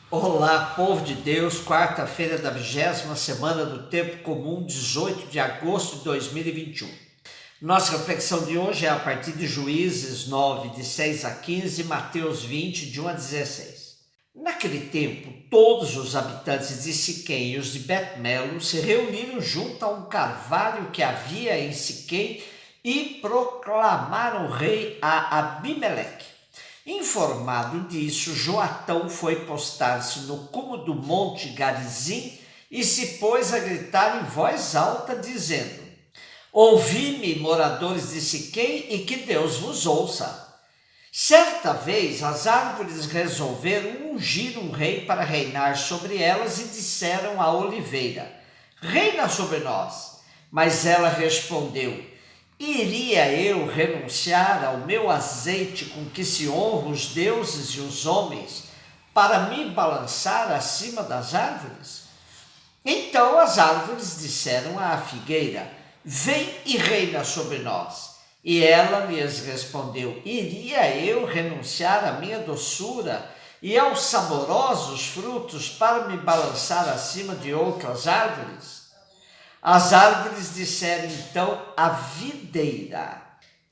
Olá, povo de Deus, quarta-feira da 20ª semana do Tempo Comum, 18 de agosto de 2021. Nossa reflexão de hoje é a partir de Juízes 9, de 6 a 15, Mateus 20, de 1 a 16. Naquele tempo, todos os habitantes de Siquém e os de Bet-melo se reuniram junto a um carvalho que havia em Siquém e proclamaram rei a Abimeleque. Informado disso, Joatão foi postar-se no cume do monte Garizim e se pôs a gritar em voz alta, dizendo: Ouvi-me, moradores de Siquém, e que Deus vos ouça. Certa vez as árvores resolveram ungir um rei para reinar sobre elas e disseram à oliveira: Reina sobre nós. Mas ela respondeu: Iria eu renunciar ao meu azeite com que se honram os deuses e os homens para me balançar acima das árvores? Então as árvores disseram à figueira: Vem e reina sobre nós. E ela lhes respondeu: Iria eu renunciar à minha doçura e aos saborosos frutos para me balançar acima de outras árvores? As árvores disseram então à videira: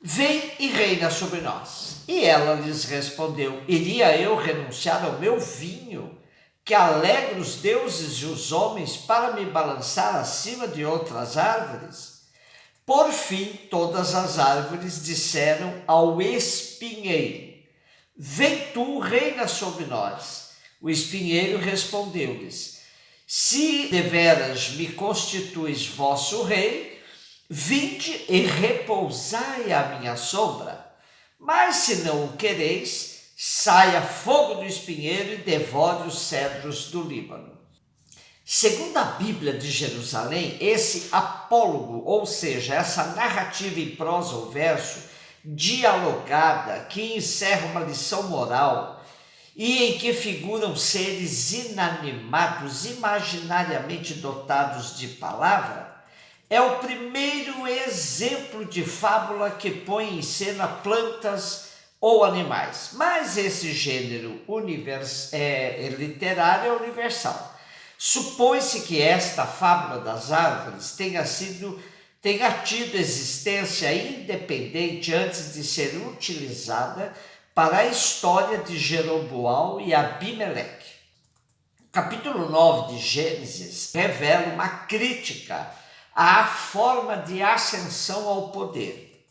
Vem e reina sobre nós. E ela lhes respondeu: Iria eu renunciar ao meu vinho, que alegra os deuses e os homens, para me balançar acima de outras árvores? Por fim, todas as árvores disseram ao espinheiro: Vem tu, reina sobre nós. O espinheiro respondeu-lhes: Se deveras me constituis vosso rei, vinde e repousai à minha sombra. Mas se não o quereis, saia fogo do espinheiro e devore os cedros do Líbano. Segundo a Bíblia de Jerusalém, esse apólogo, ou seja, essa narrativa em prosa ou verso, dialogada, que encerra uma lição moral, e em que figuram seres inanimados, imaginariamente dotados de palavra, é o primeiro exemplo de fábula que põe em cena plantas ou animais. Mas esse gênero literário é universal. Supõe-se que esta fábula das árvores tenha tido existência independente antes de ser utilizada para a história de Jeroboão e Abimeleque. O capítulo 9 de Gênesis revela uma crítica à forma de ascensão ao poder.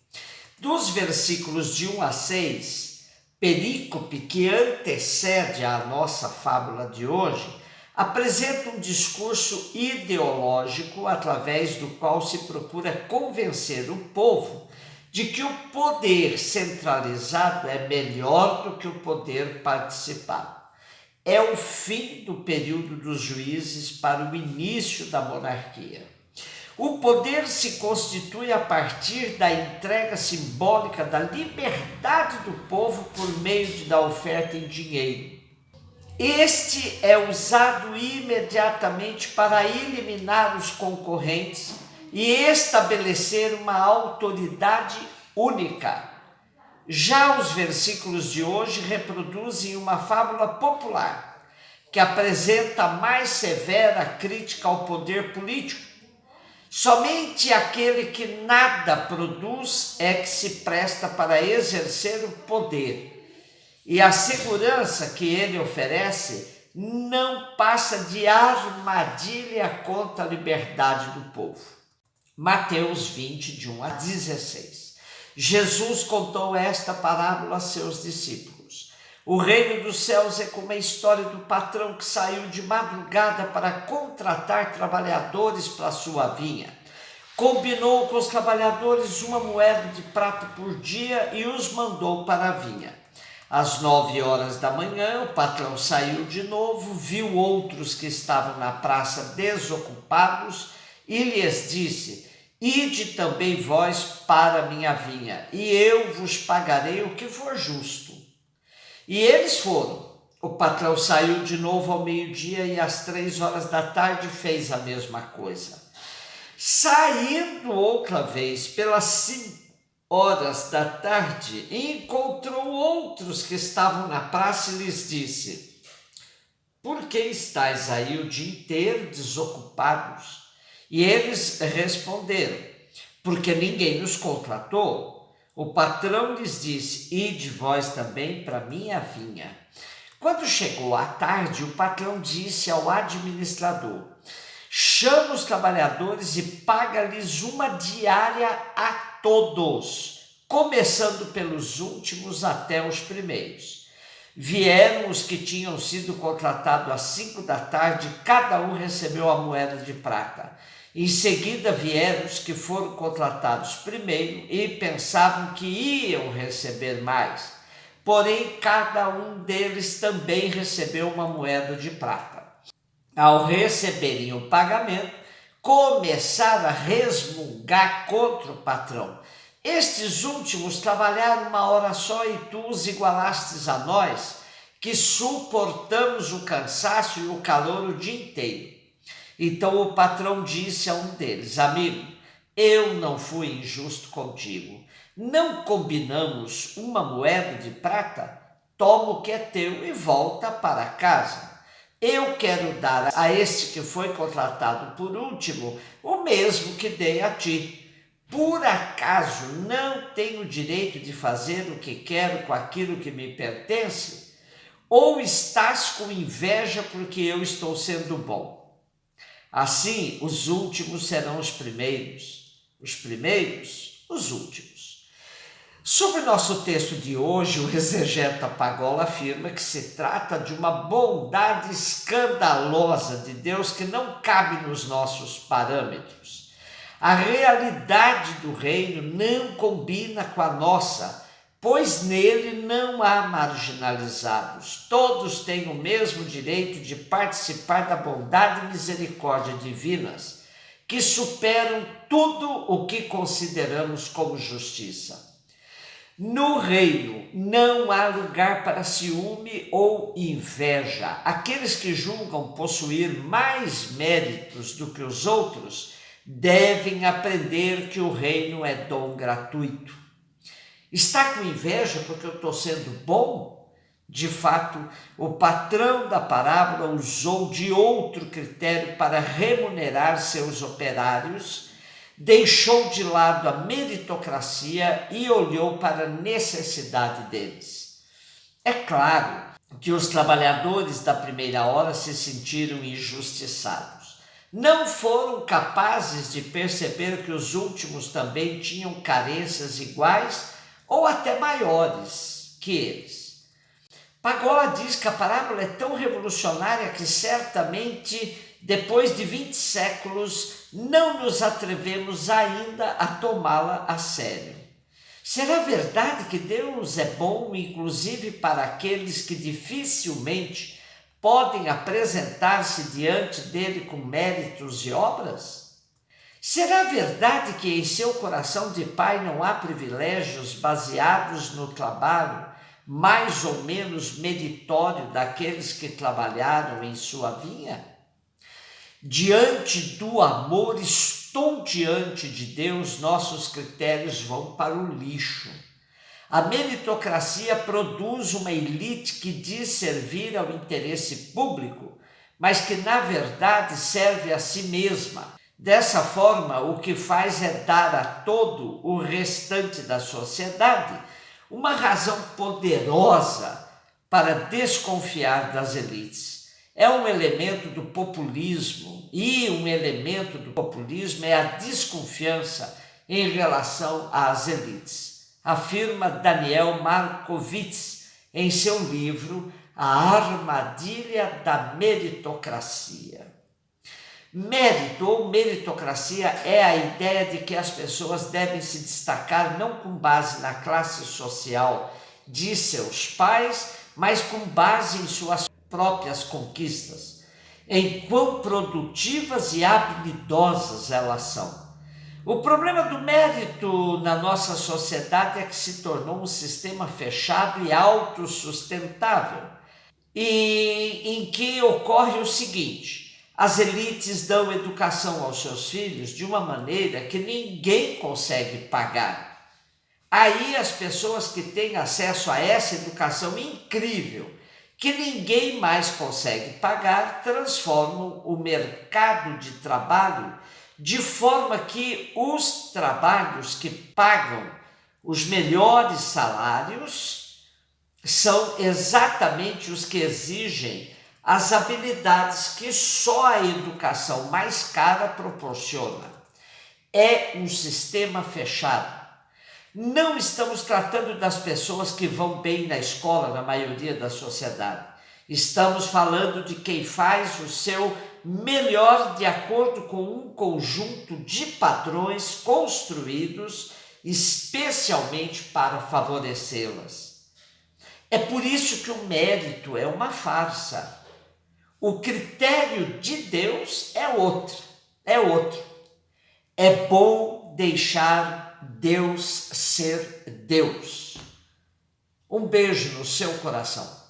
Dos versículos de 1 a 6, perícope que antecede a nossa fábula de hoje, apresenta um discurso ideológico através do qual se procura convencer o povo de que o poder centralizado é melhor do que o poder participado. É o fim do período dos juízes para o início da monarquia. O poder se constitui a partir da entrega simbólica da liberdade do povo por meio da oferta em dinheiro. Este é usado imediatamente para eliminar os concorrentes e estabelecer uma autoridade única. Já os versículos de hoje reproduzem uma fábula popular que apresenta a mais severa crítica ao poder político. Somente aquele que nada produz é que se presta para exercer o poder. E a segurança que ele oferece não passa de armadilha contra a liberdade do povo. Mateus 20, de 1 a 16. Jesus contou esta parábola a seus discípulos. O reino dos céus é como a história do patrão que saiu de madrugada para contratar trabalhadores para a sua vinha. Combinou com os trabalhadores uma moeda de prata por dia e os mandou para a vinha. Às 9 horas da manhã, o patrão saiu de novo, viu outros que estavam na praça desocupados e lhes disse: Ide também vós para a minha vinha, e eu vos pagarei o que for justo. E eles foram. O patrão saiu de novo ao meio-dia e às 3 horas da tarde fez a mesma coisa. Saindo outra vez pelas 5 horas da tarde, encontrou outros que estavam na praça e lhes disse: por que estáis aí o dia inteiro desocupados? E eles responderam: porque ninguém nos contratou. O patrão lhes disse: ide vós também para minha vinha. Quando chegou a tarde, o patrão disse ao administrador: chama os trabalhadores e paga-lhes uma diária a todos, começando pelos últimos até os primeiros. Vieram os que tinham sido contratados às 5 da tarde, cada um recebeu a moeda de prata. Em seguida vieram os que foram contratados primeiro e pensavam que iam receber mais. Porém, cada um deles também recebeu uma moeda de prata. Ao receberem o pagamento, começaram a resmungar contra o patrão. Estes últimos trabalharam uma hora só e tu os igualastes a nós, que suportamos o cansaço e o calor o dia inteiro. Então o patrão disse a um deles: amigo, eu não fui injusto contigo. Não combinamos uma moeda de prata? Toma o que é teu e volta para casa. Eu quero dar a este que foi contratado por último o mesmo que dei a ti. Por acaso não tenho direito de fazer o que quero com aquilo que me pertence? Ou estás com inveja porque eu estou sendo bom? Assim, os últimos serão os primeiros os últimos. Sobre nosso texto de hoje, o exegeta Pagola afirma que se trata de uma bondade escandalosa de Deus que não cabe nos nossos parâmetros. A realidade do reino não combina com a nossa, pois nele não há marginalizados. Todos têm o mesmo direito de participar da bondade e misericórdia divinas, que superam tudo o que consideramos como justiça. No reino não há lugar para ciúme ou inveja. Aqueles que julgam possuir mais méritos do que os outros devem aprender que o reino é dom gratuito. Está com inveja porque eu estou sendo bom? De fato, o patrão da parábola usou de outro critério para remunerar seus operários, deixou de lado a meritocracia e olhou para a necessidade deles. É claro que os trabalhadores da primeira hora se sentiram injustiçados. Não foram capazes de perceber que os últimos também tinham carências iguais ou até maiores que eles. Pagola diz que a parábola é tão revolucionária que certamente depois de 20 séculos não nos atrevemos ainda a tomá-la a sério. Será verdade que Deus é bom, inclusive para aqueles que dificilmente podem apresentar-se diante dele com méritos e obras? Será verdade que em seu coração de pai não há privilégios baseados no trabalho mais ou menos meritório daqueles que trabalharam em sua vinha? Diante do amor estonteante de Deus, nossos critérios vão para o lixo. A meritocracia produz uma elite que diz servir ao interesse público, mas que na verdade serve a si mesma. Dessa forma, o que faz é dar a todo o restante da sociedade uma razão poderosa para desconfiar das elites. É um elemento do populismo, e um elemento do populismo é a desconfiança em relação às elites, afirma Daniel Markovits em seu livro A Armadilha da Meritocracia. Mérito ou meritocracia é a ideia de que as pessoas devem se destacar não com base na classe social de seus pais, mas com base em suas próprias conquistas, em quão produtivas e habilidosas elas são. O problema do mérito na nossa sociedade é que se tornou um sistema fechado e autossustentável, e em que ocorre o seguinte: as elites dão educação aos seus filhos de uma maneira que ninguém consegue pagar. Aí as pessoas que têm acesso a essa educação incrível, que ninguém mais consegue pagar, transformam o mercado de trabalho de forma que os trabalhos que pagam os melhores salários são exatamente os que exigem as habilidades que só a educação mais cara proporciona. É um sistema fechado. Não estamos tratando das pessoas que vão bem na escola, na maioria da sociedade. Estamos falando de quem faz o seu melhor de acordo com um conjunto de padrões construídos especialmente para favorecê-las. É por isso que o mérito é uma farsa. O critério de Deus é outro. É bom deixar Deus ser Deus. Um beijo no seu coração.